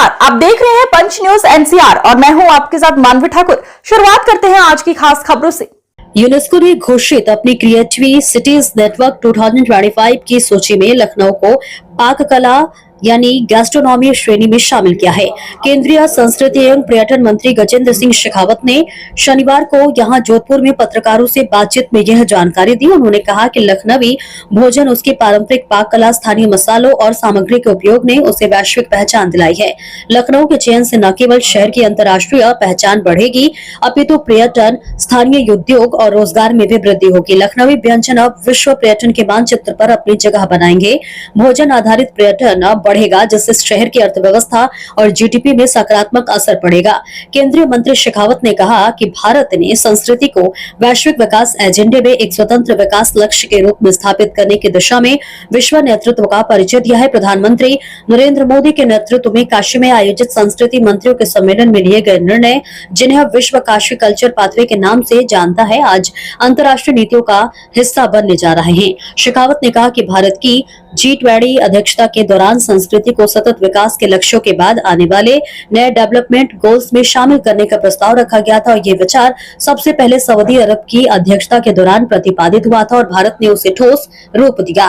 नमस्कार, आप देख रहे हैं पंच न्यूज एनसीआर और मैं हूं आपके साथ मानवी ठाकुर। शुरुआत करते हैं आज की खास खबरों से। यूनेस्को ने घोषित अपनी क्रिएटिव सिटीज नेटवर्क 2025 की सूची में लखनऊ को पाक कला यानी गैस्ट्रोनॉमी श्रेणी में शामिल किया है। केंद्रीय संस्कृति एवं पर्यटन मंत्री गजेंद्र सिंह शेखावत ने शनिवार को यहां जोधपुर में पत्रकारों से बातचीत में यह जानकारी दी। उन्होंने कहा कि लखनवी भोजन, उसकी पारंपरिक पाक कला, स्थानीय मसालों और सामग्री के उपयोग ने उसे वैश्विक पहचान दिलाई है। लखनऊ के चयन से न केवल शहर की अंतर्राष्ट्रीय पहचान बढ़ेगी, अपितु पर्यटन, स्थानीय उद्योग और रोजगार में भी वृद्धि होगी। लखनवी व्यंजन अब विश्व पर्यटन के मानचित्र पर अपनी जगह बनाएंगे। भोजन आधारित पर्यटन अब बढ़ेगा, जिससे शहर की अर्थव्यवस्था और जीडीपी में सकारात्मक असर पड़ेगा। केंद्रीय मंत्री शेखावत ने कहा कि भारत ने संस्कृति को वैश्विक विकास एजेंडे में एक स्वतंत्र विकास लक्ष्य के रूप में स्थापित करने की दिशा में विश्व नेतृत्व का परिचय दिया है। प्रधानमंत्री नरेंद्र मोदी के नेतृत्व में काशी में आयोजित संस्कृति मंत्रियों के सम्मेलन में लिए गए निर्णय, जिन्हें विश्व काशी कल्चर पाथवे के नाम से जानता है, आज अंतर्राष्ट्रीय नीतियों का हिस्सा बनने जा रहे हैं। शेखावत ने कहा कि भारत की G20 अध्यक्षता के दौरान संस्कृति को सतत विकास के लक्ष्यों के बाद आने वाले नए डेवलपमेंट गोल्स में शामिल करने का प्रस्ताव रखा गया था और ये विचार सबसे पहले सऊदी अरब की अध्यक्षता के दौरान प्रतिपादित हुआ था और भारत ने उसे ठोस रूप दिया।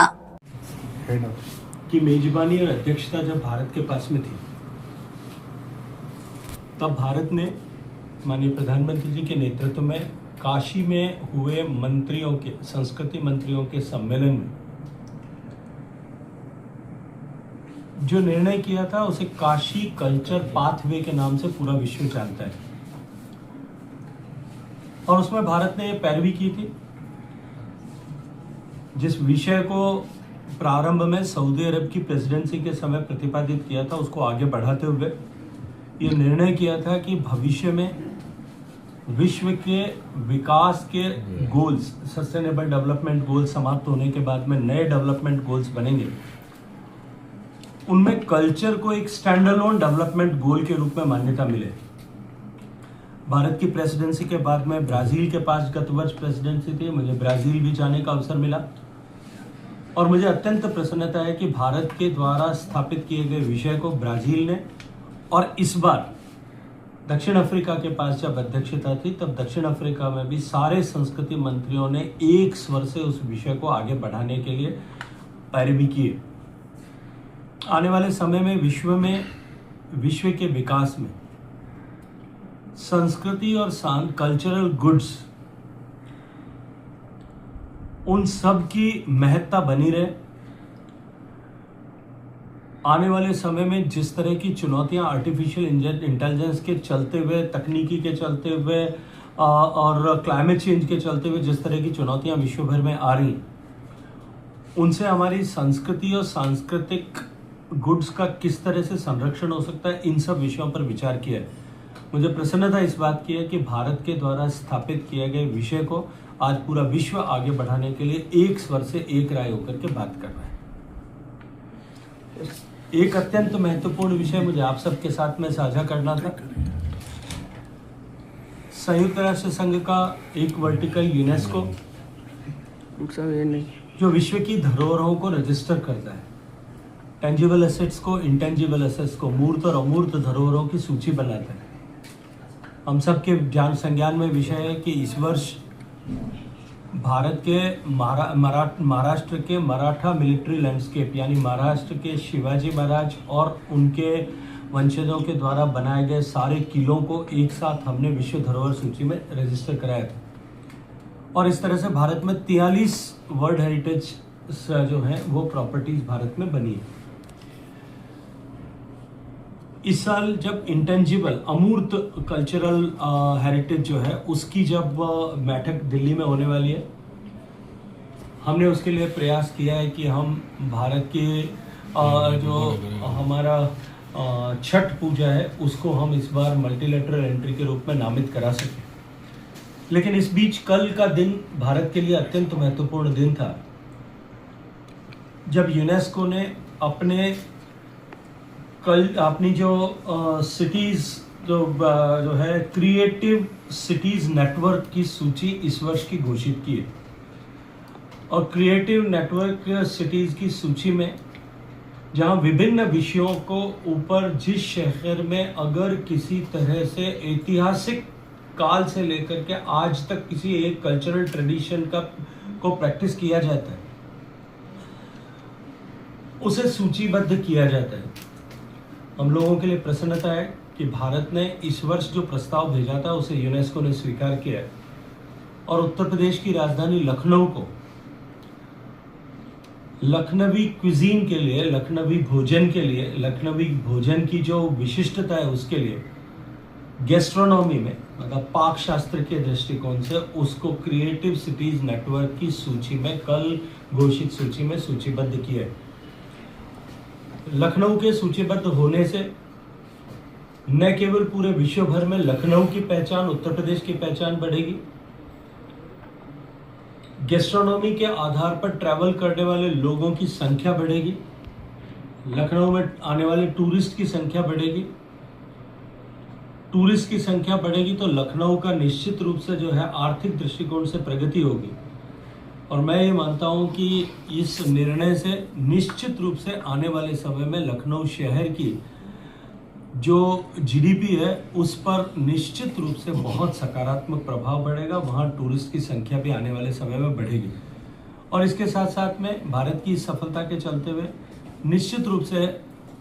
कि मेजबानी और अध्यक्षता जब भारत के पास में थी, तब भारत ने माननीय प्रधानमंत्री जी के नेतृत्व में काशी में हुए मंत्रियों के, संस्कृति मंत्रियों के सम्मेलन में जो निर्णय किया था, उसे काशी कल्चर पाथवे के नाम से पूरा विश्व जानता है। और उसमें भारत ने पैरवी की थी। जिस विषय को प्रारंभ में सऊदी अरब की प्रेसिडेंसी के समय प्रतिपादित किया था, उसको आगे बढ़ाते हुए ये निर्णय किया था कि भविष्य में विश्व के विकास के गोल्स, सस्टेनेबल डेवलपमेंट गोल्स समाप्त होने के बाद में नए डेवलपमेंट गोल्स बनेंगे, उनमें कल्चर को एक स्टैंड अलोन डेवलपमेंट गोल के रूप में मान्यता मिले। भारत की प्रेसिडेंसी के बाद में ब्राजील के पास गत वर्ष प्रेसिडेंसी थी, मुझे ब्राजील भी जाने का अवसर मिला और मुझे अत्यंत प्रसन्नता है कि भारत के द्वारा स्थापित किए गए विषय को ब्राजील ने, और इस बार दक्षिण अफ्रीका के पास जब अध्यक्षता थी, तब दक्षिण अफ्रीका में भी सारे संस्कृति मंत्रियों ने एक स्वर से उस विषय को आगे बढ़ाने के लिए पैरवी किए। आने वाले समय में विश्व के विकास में संस्कृति और कल्चरल गुड्स, उन सब की महत्ता बनी रहे। आने वाले समय में जिस तरह की चुनौतियां आर्टिफिशियल इंटेलिजेंस के चलते हुए, तकनीकी के चलते हुए और क्लाइमेट चेंज के चलते हुए जिस तरह की चुनौतियां विश्व भर में आ रही, उनसे हमारी संस्कृति और सांस्कृतिक गुड्स का किस तरह से संरक्षण हो सकता है, इन सब विषयों पर विचार किया है। मुझे प्रसन्नता इस बात की है कि भारत के द्वारा स्थापित किए गए विषय को आज पूरा विश्व आगे बढ़ाने के लिए एक स्वर से एक राय होकर के बात कर रहा है। एक अत्यंत महत्वपूर्ण विषय मुझे आप सबके साथ में साझा करना था। संयुक्त राष्ट्र संघ का एक वर्टिकल यूनेस्को, जो विश्व की धरोहरों को रजिस्टर करता है, टेंजिबल एसेट्स को, इंटेंजिबल एसेट्स को, मूर्त और अमूर्त धरोहरों की सूची बनाता है। हम सबके ज्ञान संज्ञान में विषय है कि इस वर्ष भारत के महाराष्ट्र के मराठा मिलिट्री लैंडस्केप, यानी महाराष्ट्र के शिवाजी महाराज और उनके वंशजों के द्वारा बनाए गए सारे किलों को एक साथ हमने विश्व धरोहर सूची में रजिस्टर कराया था। और इस तरह से भारत में 43 वर्ल्ड हेरिटेज जो है वो प्रॉपर्टीज भारत में बनी है। इस साल जब इंटेंजिबल, अमूर्त कल्चरल हेरिटेज जो है, उसकी जब बैठक दिल्ली में होने वाली है, हमने उसके लिए प्रयास किया है कि हम भारत के जो हमारा छठ पूजा है, उसको हम इस बार मल्टीलेटरल एंट्री के रूप में नामित करा सकें। लेकिन इस बीच कल का दिन भारत के लिए अत्यंत महत्वपूर्ण दिन था, जब यूनेस्को ने अपनी जो सिटीज़ जो है क्रिएटिव सिटीज़ नेटवर्क की सूची इस वर्ष की घोषित की है। और क्रिएटिव नेटवर्क सिटीज़ की सूची में जहां विभिन्न विषयों को ऊपर जिस शहर में अगर किसी तरह से ऐतिहासिक काल से लेकर के आज तक किसी एक कल्चरल ट्रेडिशन का को प्रैक्टिस किया जाता है, उसे सूचीबद्ध किया जाता है। हम लोगों के लिए प्रसन्नता है कि भारत ने इस वर्ष जो प्रस्ताव भेजा था उसे यूनेस्को ने स्वीकार किया है और उत्तर प्रदेश की राजधानी लखनऊ को लखनवी क्विजीन के लिए, लखनवी भोजन के लिए, लखनवी भोजन की जो विशिष्टता है उसके लिए गैस्ट्रोनॉमी में, मतलब पाक शास्त्र के दृष्टिकोण से उसको क्रिएटिव सिटीज नेटवर्क की सूची में, कल घोषित सूची में सूचीबद्ध किया है। लखनऊ के सूचीबद्ध होने से न केवल पूरे विश्व भर में लखनऊ की पहचान, उत्तर प्रदेश की पहचान बढ़ेगी, गैस्ट्रोनॉमी के आधार पर ट्रैवल करने वाले लोगों की संख्या बढ़ेगी, लखनऊ में आने वाले टूरिस्ट की संख्या बढ़ेगी, टूरिस्ट की संख्या बढ़ेगी तो लखनऊ का निश्चित रूप से जो है आर्थिक दृष्टिकोण से प्रगति होगी। और मैं ये मानता हूँ कि इस निर्णय से निश्चित रूप से आने वाले समय में लखनऊ शहर की जो जीडीपी है उस पर निश्चित रूप से बहुत सकारात्मक प्रभाव पड़ेगा, वहाँ टूरिस्ट की संख्या भी आने वाले समय में बढ़ेगी। और इसके साथ साथ में भारत की सफलता के चलते हुए निश्चित रूप से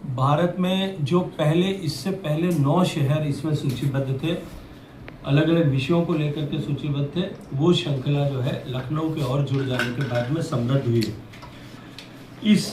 भारत में जो इससे पहले 9 शहर इसमें सूचीबद्ध थे, अलग अलग विषयों को लेकर के सूचीबद्ध थे, वो श्रृंखला जो है लखनऊ के और जुड़ जाने के बाद में समृद्ध हुई है। इस